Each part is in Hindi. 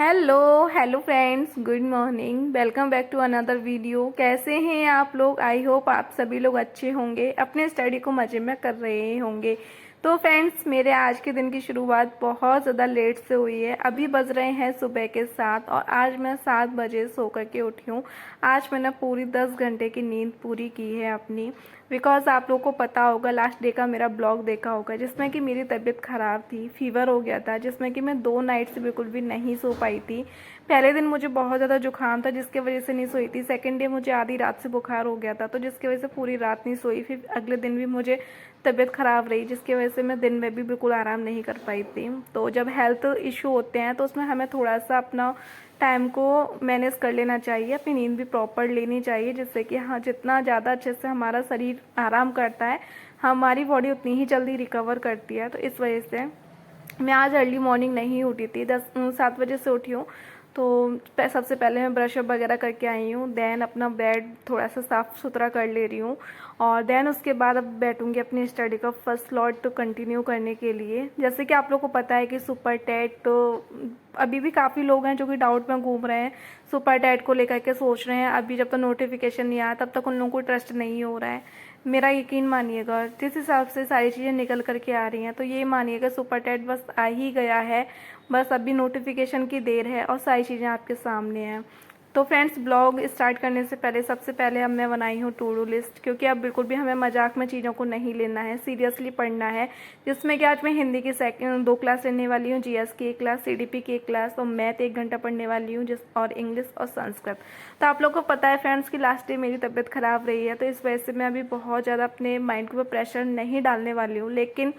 Hello hello friends, good morning. Welcome back to another video. कैसे हैं आप लोग? आई होप आप सभी लोग अच्छे होंगे, अपने स्टडी को मज़े में कर रहे होंगे। तो फ्रेंड्स, मेरे आज के दिन की शुरुआत बहुत ज़्यादा लेट से हुई है। अभी बज रहे हैं सुबह के 7 और आज मैं 7 बजे सो कर के उठी हूँ। आज मैंने पूरी 10 घंटे की नींद पूरी की है अपनी। बिकॉज आप लोगों को पता होगा, लास्ट डे का मेरा ब्लॉग देखा होगा जिसमें कि मेरी तबीयत ख़राब थी, फीवर हो गया था, जिसमें कि मैं 2 नाइट से बिल्कुल भी नहीं सो पाई थी। पहले दिन मुझे बहुत ज़्यादा जुकाम था जिसकी वजह से नहीं सोई थी। सेकंड डे मुझे आधी रात से बुखार हो गया था तो जिसकी वजह से पूरी रात नहीं सोई। फिर अगले दिन भी मुझे तबीयत ख़राब रही जिसकी वजह से मैं दिन में भी बिल्कुल आराम नहीं कर पाई थी। तो जब हेल्थ इशू होते हैं तो उसमें हमें थोड़ा सा अपना टाइम को मैनेज कर लेना चाहिए, अपनी नींद भी प्रॉपर लेनी चाहिए, जिससे कि हाँ, जितना ज़्यादा अच्छे से हमारा शरीर आराम करता है हमारी बॉडी उतनी ही जल्दी रिकवर करती है। तो इस वजह से मैं आज अर्ली मॉर्निंग नहीं उठी थी, 7 बजे से उठी हूँ। तो सबसे पहले मैं ब्रशअप वगैरह करके आई हूँ, देन अपना बेड थोड़ा सा साफ़ सुथरा कर ले रही हूँ और देन उसके बाद अब बैठूँगी अपनी स्टडी का फर्स्ट स्लॉट कंटिन्यू करने के लिए। जैसे कि आप लोग को पता है कि सुपर टेट तो अभी भी काफ़ी लोग हैं जो कि डाउट में घूम रहे हैं, सुपर टेट को लेकर के सोच रहे हैं। अभी जब तक नोटिफिकेशन नहीं आया तब तक उन लोगों को ट्रस्ट नहीं हो रहा है। मेरा यकीन मानिएगा, जिस हिसाब से सारी चीज़ें निकल करके आ रही हैं तो ये मानिएगा सुपर टेट बस आ ही गया है। बस अभी नोटिफिकेशन की देर है और सारी चीज़ें आपके सामने हैं। तो फ्रेंड्स, ब्लॉग स्टार्ट करने से पहले सबसे पहले अब मैं बनाई हूँ टू डू लिस्ट, क्योंकि अब बिल्कुल भी हमें मजाक में चीज़ों को नहीं लेना है, सीरियसली पढ़ना है। जिसमें कि आज मैं हिंदी की 2 क्लास लेने वाली हूँ, जीएस की 1 क्लास, सीडीपी की 1 क्लास और मैथ 1 घंटा पढ़ने वाली हूँ, और इंग्लिश और संस्कृत। तो आप लोग को पता है फ्रेंड्स कि लास्ट डे मेरी तबीयत ख़राब रही है तो इस वजह से मैं अभी बहुत ज़्यादा अपने माइंड के ऊपर प्रेशर नहीं डालने वाली हूँ, लेकिन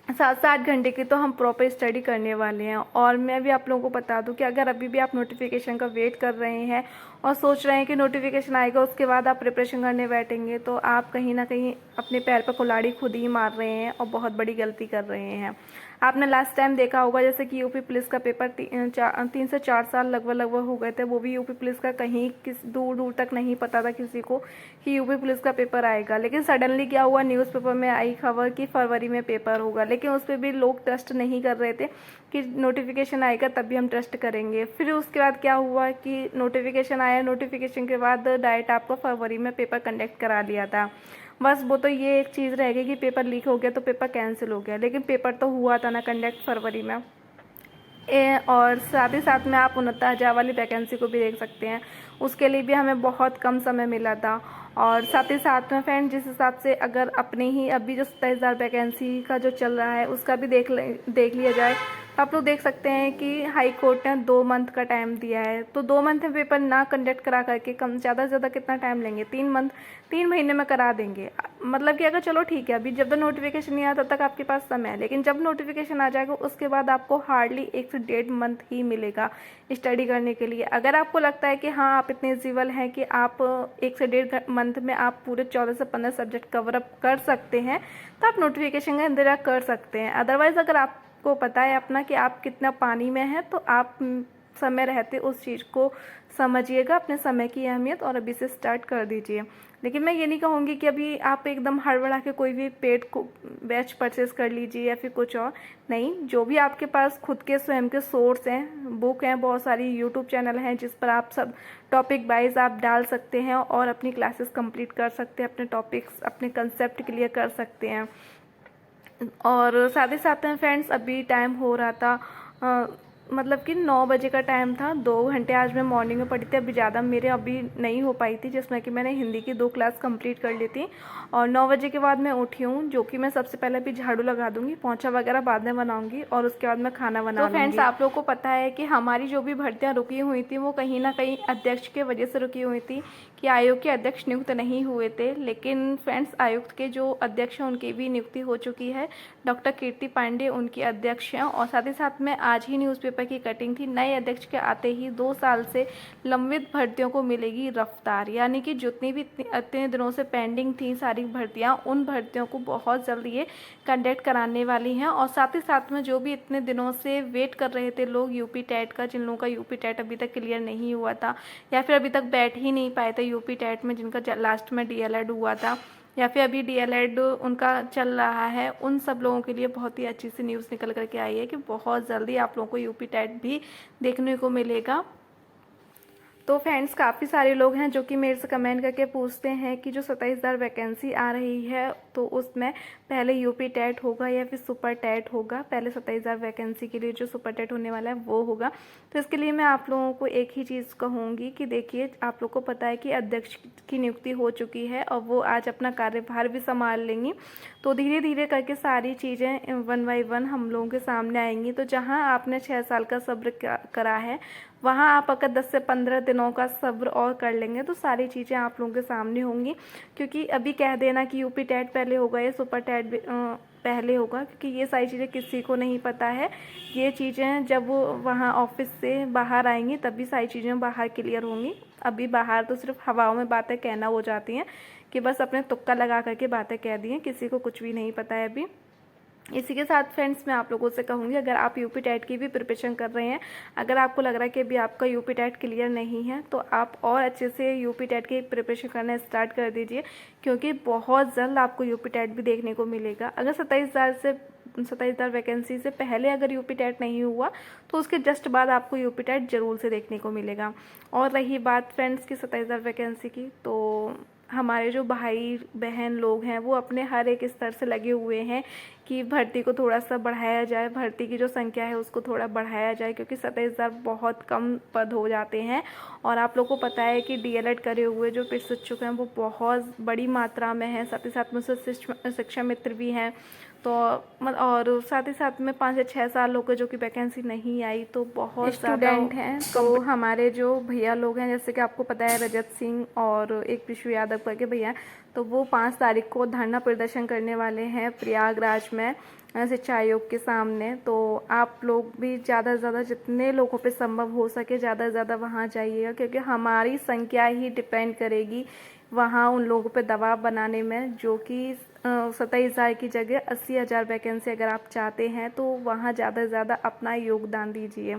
7 से 8 घंटे की तो हम प्रॉपर स्टडी करने वाले हैं। और मैं भी आप लोगों को बता दूं कि अगर अभी भी आप नोटिफिकेशन का वेट कर रहे हैं और सोच रहे हैं कि नोटिफिकेशन आएगा उसके बाद आप प्रिपरेशन करने बैठेंगे, तो आप कहीं ना कहीं अपने पैर पर कुल्हाड़ी खुद ही मार रहे हैं और बहुत बड़ी गलती कर रहे हैं। आपने लास्ट टाइम देखा होगा जैसे कि यूपी पुलिस का पेपर 3 से 4 साल लगभग हो गए थे, वो भी यूपी पुलिस का कहीं किस दूर दूर तक नहीं पता था किसी को कि यूपी पुलिस का पेपर आएगा। लेकिन सडनली क्या हुआ, न्यूज़पेपर में आई खबर कि फरवरी में पेपर होगा, लेकिन उस पर भी लोग ट्रस्ट नहीं कर रहे थे कि नोटिफिकेशन आएगा तभी हम ट्रस्ट करेंगे। फिर उसके बाद क्या हुआ कि नोटिफिकेशन आया, नोटिफिकेशन के बाद डायरेक्ट आपको फरवरी में पेपर कंडक्ट करा लिया था। बस वो तो ये एक चीज़ रह गई कि पेपर लीक हो गया तो पेपर कैंसिल हो गया, लेकिन पेपर तो हुआ था ना कंडक्ट फरवरी में। और साथ ही साथ में आप 69,000 वाली वैकेंसी को भी देख सकते हैं, उसके लिए भी हमें बहुत कम समय मिला था। और साथ ही साथ में फ्रेंड, जिस हिसाब से अगर अपने ही अभी जो 27,000 वैकेंसी का जो चल रहा है उसका भी देख लिया जाए, तो आप लोग देख सकते हैं कि हाई कोर्ट ने 2 मंथ का टाइम दिया है। तो 2 मंथ में पेपर ना कंडक्ट करा करके कम ज़्यादा से ज़्यादा कितना टाइम लेंगे? 3 महीने में करा देंगे। मतलब कि अगर चलो ठीक है, अभी जब तक नोटिफिकेशन नहीं आया तब तक आपके पास समय है, लेकिन जब नोटिफिकेशन आ जाएगा उसके बाद आपको हार्डली 1 से 1.5 मंथ ही मिलेगा स्टडी करने के लिए। अगर आपको लगता है कि हाँ, आप इतने इजिबल हैं कि आप 1 से 1.5 मंथ में आप पूरे 14 से 15 सब्जेक्ट कवर अप कर सकते हैं, तो आप नोटिफिकेशन का इंतजार कर सकते हैं। अदरवाइज़ अगर आपको पता है अपना कि आप कितना पानी में हैं, तो आप समय रहते उस चीज़ को समझिएगा, अपने समय की अहमियत, और अभी से स्टार्ट कर दीजिए। लेकिन मैं ये नहीं कहूँगी कि अभी आप एकदम हड़बड़ा के कोई भी पेड को बैच परचेज़ कर लीजिए या फिर कुछ और नहीं। जो भी आपके पास खुद के स्वयं के सोर्स हैं, बुक हैं, बहुत सारी यूट्यूब चैनल हैं जिस पर आप सब टॉपिक वाइज आप डाल सकते हैं और अपनी क्लासेस कंप्लीट कर सकते हैं, अपने टॉपिक्स, अपने कंसेप्ट क्लियर कर सकते हैं। और साथ ही साथ में फ्रेंड्स, अभी टाइम हो रहा था मतलब कि 9 बजे का टाइम था। 2 घंटे आज मैं मॉर्निंग में पढ़ी थी, अभी ज़्यादा मेरे अभी नहीं हो पाई थी, जिसमें कि मैंने हिंदी की 2 क्लास कंप्लीट कर ली थी। और 9 बजे के बाद मैं उठी हूँ, जो कि मैं सबसे पहले अभी झाड़ू लगा दूंगी, पोंछा वगैरह बाद में बनाऊंगी और उसके बाद मैं खाना बना लूँगी। तो फ्रेंड्स, आप लोग को पता है कि हमारी जो भी भर्तियाँ रुकी हुई थी वो कहीं ना कहीं अध्यक्ष के वजह से रुकी हुई थी कि आयोग के अध्यक्ष नियुक्त नहीं हुए थे। लेकिन फ्रेंड्स, आयुक्त के जो अध्यक्ष हैं उनकी भी नियुक्ति हो चुकी है, डॉक्टर कीर्ति पांडे उनकी अध्यक्ष हैं। और साथ ही साथ में आज ही न्यूज़पेपर की कटिंग थी, नए अध्यक्ष के आते ही 2 साल से लंबित भर्तियों को मिलेगी रफ्तार, यानी कि जितनी भी इतने दिनों से पेंडिंग थी सारी भर्तियां, उन भर्तियों को बहुत जल्दी ये कंडक्ट कराने वाली हैं। और साथ ही साथ में जो भी इतने दिनों से वेट कर रहे थे लोग यूपी टेट का, जिन लोगों का यूपी टेट अभी तक क्लियर नहीं हुआ था या फिर अभी तक बैठ ही नहीं पाए थे यूपी टेट में, जिनका लास्ट में डीएलएड हुआ था, या फिर अभी डीएलएड उनका चल रहा है, उन सब लोगों के लिए बहुत ही अच्छी सी न्यूज़ निकल करके आई है कि बहुत जल्दी आप लोगों को यूपी टेट भी देखने को मिलेगा। तो फ्रेंड्स, काफ़ी सारे लोग हैं जो कि मेरे से कमेंट करके पूछते हैं कि जो 27,000 वैकेंसी आ रही है तो उसमें पहले यूपी टेट होगा या फिर सुपर टेट होगा। पहले 27,000 वैकेंसी के लिए जो सुपर टेट होने वाला है वो होगा। तो इसके लिए मैं आप लोगों को एक ही चीज़ कहूँगी कि देखिए, आप लोग को पता है कि अध्यक्ष की नियुक्ति हो चुकी है और वो आज अपना कार्यभार भी संभाल लेंगी। तो धीरे धीरे करके सारी चीज़ें वन बाई वन हम लोगों के सामने आएंगी। तो जहाँ आपने 6 साल का सब्र करा है, वहाँ आप अगर 10 से 15 दिनों का सब्र और कर लेंगे तो सारी चीज़ें आप लोगों के सामने होंगी। क्योंकि अभी कह देना कि यूपी टेट पहले होगा या सुपर टेट पहले होगा, क्योंकि ये सारी चीज़ें किसी को नहीं पता है। ये चीज़ें जब वो वहाँ ऑफिस से बाहर आएंगी तभी सारी चीज़ें बाहर क्लियर होंगी। अभी बाहर तो सिर्फ हवाओं में बातें कहना हो जाती हैं कि बस अपने तुक्का लगा करके बातें कह दी हैं, किसी को कुछ भी नहीं पता है अभी। इसी के साथ फ्रेंड्स, मैं आप लोगों से कहूँगी, अगर आप यूपी टेट की भी प्रिपरेशन कर रहे हैं, अगर आपको लग रहा है कि अभी आपका यूपी टेट क्लियर नहीं है, तो आप और अच्छे से यूपी टेट की प्रिपरेशन करना स्टार्ट कर दीजिए, क्योंकि बहुत जल्द आपको यूपी टेट भी देखने को मिलेगा। अगर 27,000 वैकेंसी से पहले अगर यूपी टेट नहीं हुआ तो उसके जस्ट बाद आपको यूपी टेट जरूर से देखने को मिलेगा। और रही बात फ्रेंड्स की 27,000 वैकेंसी की, तो हमारे जो भाई बहन लोग हैं वो अपने हर एक स्तर से लगे हुए हैं कि भर्ती को थोड़ा सा बढ़ाया जाए, भर्ती की जो संख्या है उसको थोड़ा बढ़ाया जाए, क्योंकि 27,000 बहुत कम पद हो जाते हैं। और आप लोग को पता है कि डीएलएड करे हुए जो प्रशिक्षक हैं वो बहुत बड़ी मात्रा में हैं, साथ ही साथ में शिक्षा मित्र भी हैं। तो और साथ ही साथ में 5 से 6 साल हो गए जो कि वैकेंसी नहीं आई, तो बहुत स्टूडेंट हैं। तो हमारे जो भैया लोग हैं, जैसे कि आपको पता है रजत सिंह और एक विश्व यादव करके भैया, तो वो 5 तारीख को धरना प्रदर्शन करने वाले हैं प्रयागराज में शिक्षा आयोग के सामने। तो आप लोग भी ज़्यादा से ज़्यादा जितने लोगों पे संभव हो सके ज़्यादा से ज़्यादा वहाँ जाइएगा, क्योंकि हमारी संख्या ही डिपेंड करेगी वहाँ उन लोगों पे दबाव बनाने में, जो कि 27,000 की जगह 80,000 वैकेंसी अगर आप चाहते हैं तो वहाँ ज़्यादा से ज़्यादा अपना योगदान दीजिए।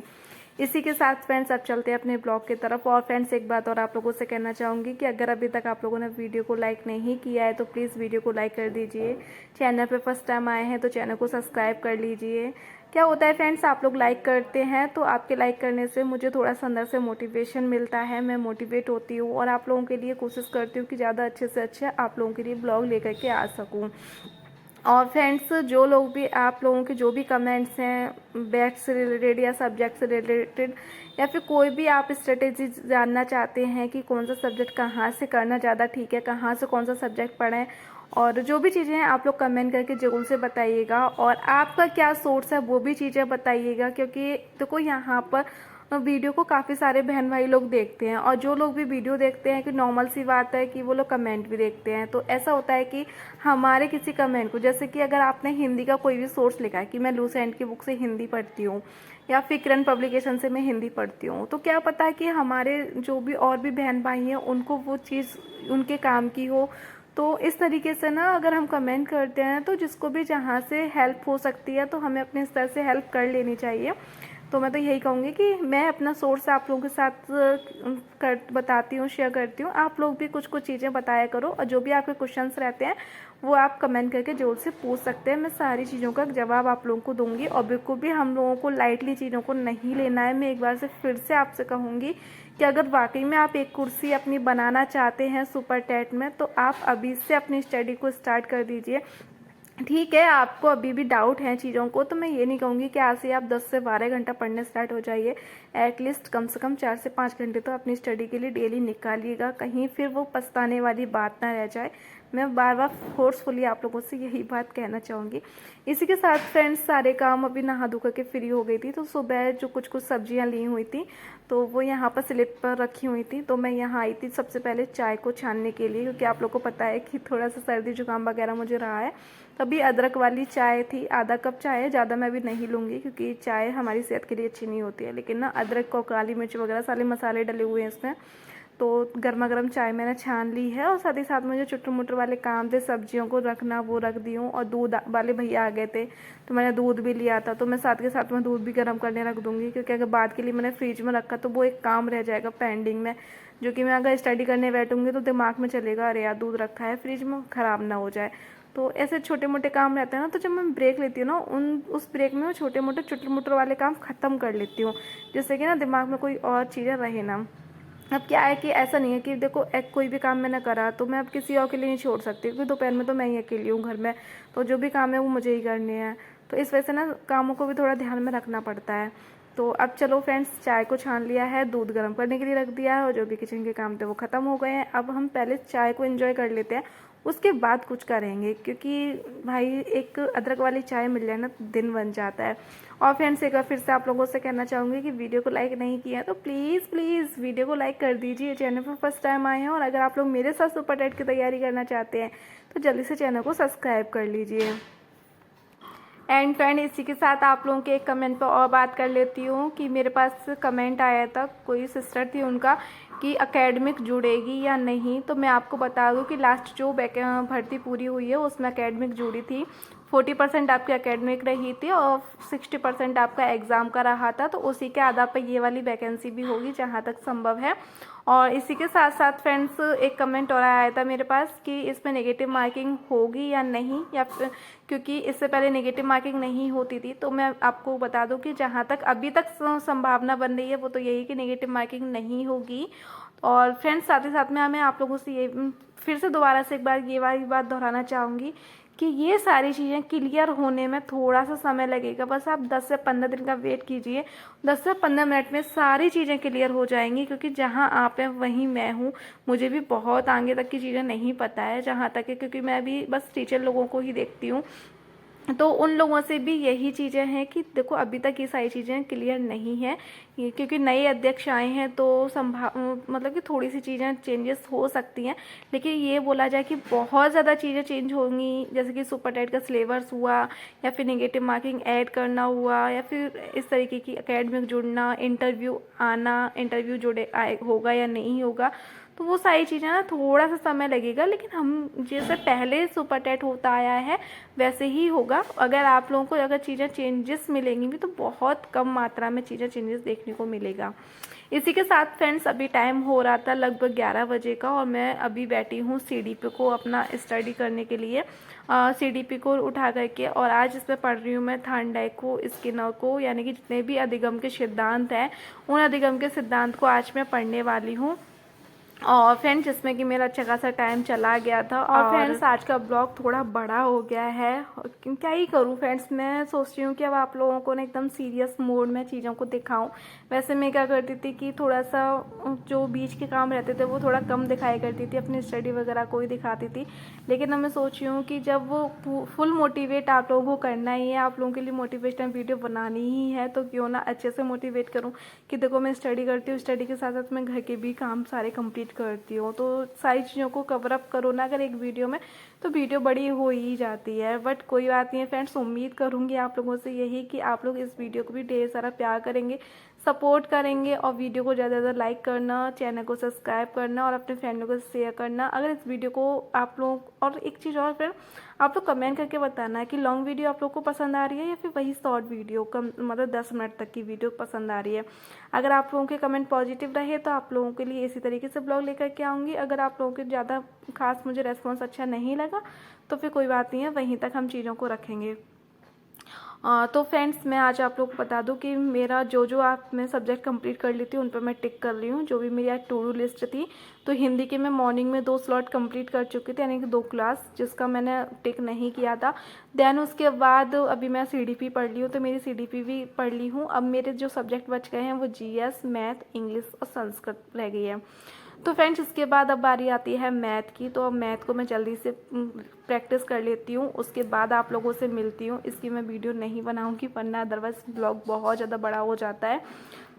इसी के साथ फ्रेंड्स, अब चलते हैं अपने ब्लॉग की तरफ। और फ्रेंड्स, एक बात और आप लोगों से कहना चाहूँगी कि अगर अभी तक आप लोगों ने वीडियो को लाइक नहीं किया है तो प्लीज़ वीडियो को लाइक कर दीजिए। चैनल पे फर्स्ट टाइम आए हैं तो चैनल को सब्सक्राइब कर लीजिए। क्या होता है फ्रेंड्स, आप लोग लाइक करते हैं तो आपके लाइक करने से मुझे थोड़ा सा अंदर से मोटिवेशन मिलता है, मैं मोटिवेट होती हूँ और आप लोगों के लिए कोशिश करती हूँ कि ज़्यादा अच्छे से अच्छे आप लोगों के लिए ब्लॉग लेकर के आ सकूँ। और फ्रेंड्स, जो लोग भी आप लोगों के जो भी कमेंट्स हैं बैच से रिलेटेड या सब्जेक्ट से रिलेटेड, या फिर कोई भी आप स्ट्रेटेजी जानना चाहते हैं कि कौन सा सब्जेक्ट कहाँ से करना ज़्यादा ठीक है, कहाँ से कौन सा सब्जेक्ट पढ़ें, और जो भी चीज़ें हैं आप लोग कमेंट करके ज़रूर से बताइएगा। और आपका क्या सोर्स है वो भी चीज़ें बताइएगा, क्योंकि देखो यहाँ पर वीडियो को काफ़ी सारे बहन भाई लोग देखते हैं, और जो लोग भी वीडियो देखते हैं कि नॉर्मल सी बात है कि वो लोग कमेंट भी देखते हैं। तो ऐसा होता है कि हमारे किसी कमेंट को, जैसे कि अगर आपने हिंदी का कोई भी सोर्स लिखा है कि मैं लूसेंट की बुक से हिंदी पढ़ती हूँ या फिर किरण पब्लिकेशन से मैं हिंदी पढ़ती हूँ, तो क्या पता है कि हमारे जो भी और भी बहन भाई हैं उनको वो चीज़ उनके काम की हो। तो इस तरीके से ना अगर हम कमेंट करते हैं तो जिसको भी जहाँ से हेल्प हो सकती है तो हमें अपने स्तर से हेल्प कर लेनी चाहिए। तो मैं तो यही कहूँगी कि मैं अपना सोर्स आप लोगों के साथ बताती हूँ, शेयर करती हूँ। आप लोग भी कुछ कुछ चीज़ें बताया करो, और जो भी आपके क्वेश्चंस रहते हैं वो आप कमेंट करके जोर से पूछ सकते हैं। मैं सारी चीज़ों का जवाब आप लोगों को दूंगी, और बिल्कुल भी हम लोगों को लाइटली चीज़ों को नहीं लेना है। मैं एक बार से फिर से आपसे कहूँगी कि अगर वाकई में आप एक कुर्सी अपनी बनाना चाहते हैं सुपर टेट में, तो आप अभी से अपनी स्टडी को स्टार्ट कर दीजिए। ठीक है, आपको अभी भी डाउट है चीज़ों को, तो मैं ये नहीं कहूँगी कि आज से आप 10 से 12 घंटा पढ़ने स्टार्ट हो जाइए। एटलीस्ट कम से कम 4 से 5 घंटे तो अपनी स्टडी के लिए डेली निकालिएगा, कहीं फिर वो पछताने वाली बात ना रह जाए। मैं बार बार फोर्सफुली आप लोगों से यही बात कहना चाहूँगी। इसी के साथ फ्रेंड्स, सारे काम अभी नहा धो करके फ्री हो गई थी, तो सुबह जो कुछ कुछ सब्जियाँ ली हुई थी तो वो यहाँ पर स्लिप पर रखी हुई थी। तो मैं यहाँ आई थी सबसे पहले चाय को छानने के लिए, क्योंकि आप लोग को पता है कि थोड़ा सा सर्दी जुकाम वगैरह मुझे रहा है। तभी अदरक वाली चाय थी, आधा कप चाय है, ज़्यादा मैं भी नहीं लूँगी क्योंकि चाय हमारी सेहत के लिए अच्छी नहीं होती है। लेकिन ना अदरक को काली मिर्च वगैरह सारे मसाले डले हुए हैं इसमें, तो गर्मा गर्म चाय मैंने छान ली है और साथ ही साथ मुझे चुटर मुटर वाले काम थे, सब्जियों को रखना वो रख दी हूँ। और दूध वाले भैया आ गए थे तो मैंने दूध भी लिया था, तो मैं साथ के साथ में दूध भी गर्म करने रख दूँगी, क्योंकि अगर बाद के लिए मैंने फ्रिज में रखा तो वो एक काम रह जाएगा पेंडिंग में, जो कि मैं अगर स्टडी करने बैठूँगी तो दिमाग में चलेगा अरे यार दूध रखा है फ्रिज में, ख़राब ना हो जाए। तो ऐसे छोटे मोटे काम रहते हैं ना, तो जब मैं ब्रेक लेती हूँ ना उस ब्रेक में मैं छोटे मोटे चुटर मुटर वाले काम ख़त्म कर लेती हूँ, जिससे कि ना दिमाग में कोई और चीज़ें रहे ना। अब क्या है कि ऐसा नहीं है कि देखो एक कोई भी काम मैंने करा तो मैं अब किसी और के लिए नहीं छोड़ सकती, क्योंकि दोपहर में तो मैं ही अकेली हूँ घर में, तो जो भी काम है वो मुझे ही करने हैं। तो इस वजह से ना कामों को भी थोड़ा ध्यान में रखना पड़ता है। तो अब चलो फ्रेंड्स, चाय को छान लिया है, दूध गर्म करने के लिए रख दिया है और जो भी किचन के काम थे वो ख़त्म हो गए हैं। अब हम पहले चाय को एंजॉय कर लेते हैं, उसके बाद कुछ करेंगे, क्योंकि भाई एक अदरक वाली चाय मिल जाए ना तो दिन बन जाता है। और फ्रेंड्स एक बार फिर से आप लोगों से कहना चाहूँगी कि वीडियो को लाइक नहीं किया है तो प्लीज़ प्लीज़ वीडियो को लाइक कर दीजिए। चैनल पर फर्स्ट टाइम आए हैं और अगर आप लोग मेरे साथ सुपर टेट की तैयारी करना चाहते हैं तो जल्दी से चैनल को सब्सक्राइब कर लीजिए। एंड फ्रेंड इसी के साथ आप लोगों के एक कमेंट पर और बात कर लेती हूँ कि मेरे पास कमेंट आया था, कोई सिस्टर थी उनका, कि एकेडमिक जुड़ेगी या नहीं। तो मैं आपको बता दूँ कि लास्ट जो भर्ती पूरी हुई है उसमें एकेडमिक जुड़ी थी। 40% आपकी एकेडमिक रही थी और 60% आपका एग्ज़ाम का रहा था, तो उसी के आधार पर ये वाली वैकेंसी भी होगी जहाँ तक संभव है। और इसी के साथ साथ फ्रेंड्स एक कमेंट और आया था मेरे पास कि इसमें नेगेटिव मार्किंग होगी या नहीं, या फिर क्योंकि इससे पहले नेगेटिव मार्किंग नहीं होती थी। तो मैं आपको बता दूं कि जहाँ तक अभी तक संभावना बन रही है वो तो यही कि नेगेटिव मार्किंग नहीं होगी। और फ्रेंड्स साथ ही साथ में मैं आप लोगों से ये फिर से दोबारा से एक बार ये वाली बात दोहराना चाहूँगी कि ये सारी चीज़ें क्लियर होने में थोड़ा सा समय लगेगा, बस आप 10 से 15 दिन का वेट कीजिए। 10 से 15 मिनट में सारी चीज़ें क्लियर हो जाएंगी, क्योंकि जहाँ आप हैं वहीं मैं हूँ। मुझे भी बहुत आगे तक की चीज़ें नहीं पता है जहाँ तक है, क्योंकि मैं भी बस टीचर लोगों को ही देखती हूँ। तो उन लोगों से भी यही चीज़ें हैं कि देखो अभी तक ये सारी चीज़ें क्लियर नहीं है, क्योंकि नए अध्यक्ष आए हैं तो मतलब कि थोड़ी सी चीज़ें चेंजेस हो सकती हैं। लेकिन ये बोला जाए कि बहुत ज़्यादा चीज़ें चेंज होंगी, जैसे कि सुपर टेट का सिलेबस हुआ, या फिर नेगेटिव मार्किंग ऐड करना हुआ, या फिर इस तरीके की एकेडमिक जुड़ना, इंटरव्यू आना, इंटरव्यू जुड़े होगा या नहीं होगा, तो वो सारी चीज़ें ना थोड़ा सा समय लगेगा। लेकिन हम जैसे पहले सुपर टेट होता आया है वैसे ही होगा। अगर आप लोगों को अगर चीज़ें चेंजेस मिलेंगी भी तो बहुत कम मात्रा में चीज़ें चेंजेस देखने को मिलेगा। इसी के साथ फ्रेंड्स अभी टाइम हो रहा था लगभग 11 बजे का, और मैं अभी बैठी हूँ सीडीपी को अपना स्टडी करने के लिए। सीडीपी को उठा करके, और आज इसमें पढ़ रही हूँ मैं थार्नडाइक स्किनर को, यानी कि जितने भी अधिगम के सिद्धांत हैं उन अधिगम के सिद्धांत को आज मैं पढ़ने वाली हूँ। और फ्रेंड्स जिसमें कि मेरा अच्छा खासा टाइम चला गया था। और फ्रेंड्स आज का ब्लॉग थोड़ा बड़ा हो गया है, क्या ही करूँ फ्रेंड्स, मैं सोच रही हूँ कि अब आप लोगों को ना एकदम सीरियस मोड में चीज़ों को दिखाऊं। वैसे मैं क्या करती थी कि थोड़ा सा जो बीच के काम रहते थे वो थोड़ा कम दिखाई करती थी, अपनी स्टडी वगैरह को ही दिखाती थी। लेकिन अब मैं सोच रही हूँ कि जब वो फुल मोटिवेट आप लोगों को करना ही है, आप लोगों के लिए मोटिवेशनल वीडियो बनानी ही है, तो क्यों ना अच्छे से मोटिवेट करूँ कि देखो मैं स्टडी करती हूँ, स्टडी के साथ साथ मैं घर के भी काम सारे कंप्लीट करती हूँ। तो सारी चीज़ों को कवर अप करो ना अगर एक वीडियो में, तो वीडियो बड़ी हो ही जाती है। बट कोई बात नहीं है फ्रेंड्स, उम्मीद करूँगी आप लोगों से यही कि आप लोग इस वीडियो को भी ढेर सारा प्यार करेंगे, सपोर्ट करेंगे, और वीडियो को ज़्यादा से ज़्यादा लाइक करना, चैनल को सब्सक्राइब करना और अपने फ्रेंडों को शेयर करना अगर इस वीडियो को आप लोग। और एक चीज़ और फ्रेंड, आप लोग कमेंट करके बताना कि लॉन्ग वीडियो आप लोग को पसंद आ रही है या फिर वही शॉर्ट वीडियो कम, मतलब 10 मिनट तक की वीडियो पसंद आ रही है। अगर आप लोगों के कमेंट पॉजिटिव रहे तो आप लोगों के लिए इसी तरीके से ब्लॉग लेकर के आऊँगी। अगर आप लोगों के ज़्यादा खास मुझे रेस्पॉन्स अच्छा नहीं लगा तो फिर कोई बात नहीं है, वहीं तक हम चीज़ों को रखेंगे। तो फ्रेंड्स मैं आज आप लोग को बता दूं कि मेरा जो आप मैं सब्जेक्ट कंप्लीट कर लेती हूँ उन पर मैं टिक कर रही हूँ। जो भी मेरी आज टू डू लिस्ट थी, तो हिंदी के मैं मॉर्निंग में 2 स्लॉट कंप्लीट कर चुकी थी, यानी कि 2 क्लास जिसका मैंने टिक नहीं किया था। देन उसके बाद अभी मैं सीडीपी पढ़ ली हूँ, तो मेरी सीडीपी भी पढ़ ली हूँ। अब मेरे जो सब्जेक्ट बच गए हैं वो जीएस, मैथ, इंग्लिश और संस्कृत रह गई है। तो फ्रेंड्स इसके बाद अब बारी आती है मैथ की, तो अब मैथ को मैं जल्दी से प्रैक्टिस कर लेती हूँ, उसके बाद आप लोगों से मिलती हूँ। इसकी मैं वीडियो नहीं बनाऊँगी वरना अदरवाइज ब्लॉग बहुत ज़्यादा बड़ा हो जाता है,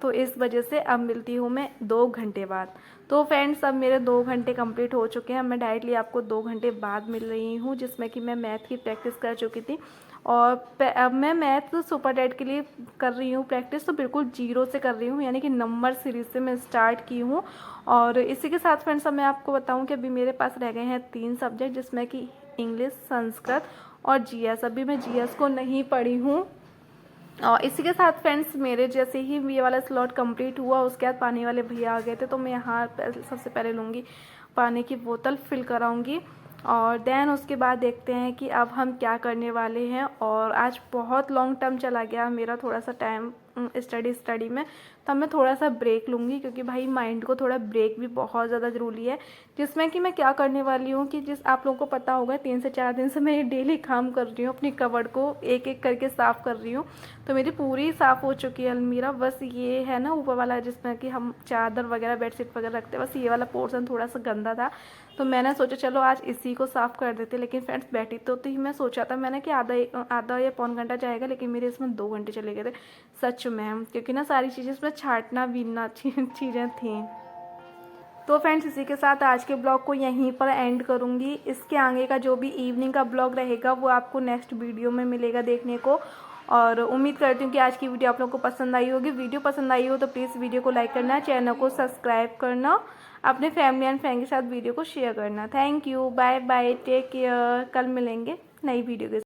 तो इस वजह से अब मिलती हूँ मैं 2 घंटे बाद। तो फ्रेंड्स अब मेरे 2 घंटे कंप्लीट हो चुके हैं, मैं डायरेक्टली आपको 2 घंटे बाद मिल रही हूँ, जिसमें कि मैं मैथ की प्रैक्टिस कर चुकी थी और अब मैं मैथ सुपर डेट के लिए कर रही हूँ प्रैक्टिस, तो बिल्कुल जीरो से कर रही हूँ, यानी कि नंबर सीरीज से मैं स्टार्ट की हूँ। और इसी के साथ फ्रेंड्स अब मैं आपको बताऊँ कि अभी मेरे पास रह गए हैं 3 सब्जेक्ट, जिसमें कि इंग्लिश, संस्कृत और जीएस। अभी मैं जीएस को नहीं पढ़ी हूँ। और इसी के साथ फ्रेंड्स मेरे जैसे ही ये वाला स्लॉट कंप्लीट हुआ, उसके बाद पानी वाले भैया आ गए थे, तो मैं यहाँ सबसे पहले लूँगी पानी की बोतल, फिल कराऊँगी और देन उसके बाद देखते हैं कि अब हम क्या करने वाले हैं। और आज बहुत लॉन्ग टर्म चला गया मेरा थोड़ा सा टाइम स्टडी में, तब मैं थोड़ा सा ब्रेक लूँगी, क्योंकि भाई माइंड को थोड़ा ब्रेक भी बहुत ज़्यादा ज़रूरी है। जिसमें कि मैं क्या करने वाली हूँ कि जिस आप लोगों को पता होगा 3 से 4 दिन से मैं ये डेली काम कर रही हूँ, अपनी कबर्ड को एक एक करके साफ़ कर रही हूँ। तो मेरी पूरी साफ़ हो चुकी है अलमीरा, बस ये है ना ऊपर वाला जिसमें कि हम चादर वगैरह बेडशीट वगैरह रखते हैं, बस ये वाला पोर्शन थोड़ा सा गंदा था, तो मैंने सोचा चलो आज इसी को साफ़ कर देते। लेकिन फ्रेंड्स बैठी तो थी, मैं सोचा था मैंने कि आधा या पौन घंटा जाएगा, लेकिन मेरे इसमें 2 घंटे चले गए थे सच में, क्योंकि ना सारी चीज़ें इसमें छांटना बीनना चीज़ें थी। तो फ्रेंड्स इसी के साथ आज के ब्लॉग को यहीं पर एंड करूँगी। इसके आगे का जो भी इवनिंग का ब्लॉग रहेगा वो आपको नेक्स्ट वीडियो में मिलेगा देखने को। और उम्मीद करती हूँ कि आज की वीडियो आप लोगों को पसंद आई होगी। वीडियो पसंद आई हो तो प्लीज़ वीडियो को लाइक करना, चैनल को सब्सक्राइब करना, अपने फैमिली एंड फ्रेंड के साथ वीडियो को शेयर करना। Thank you, bye bye, take care. कल मिलेंगे नई वीडियो के साथ।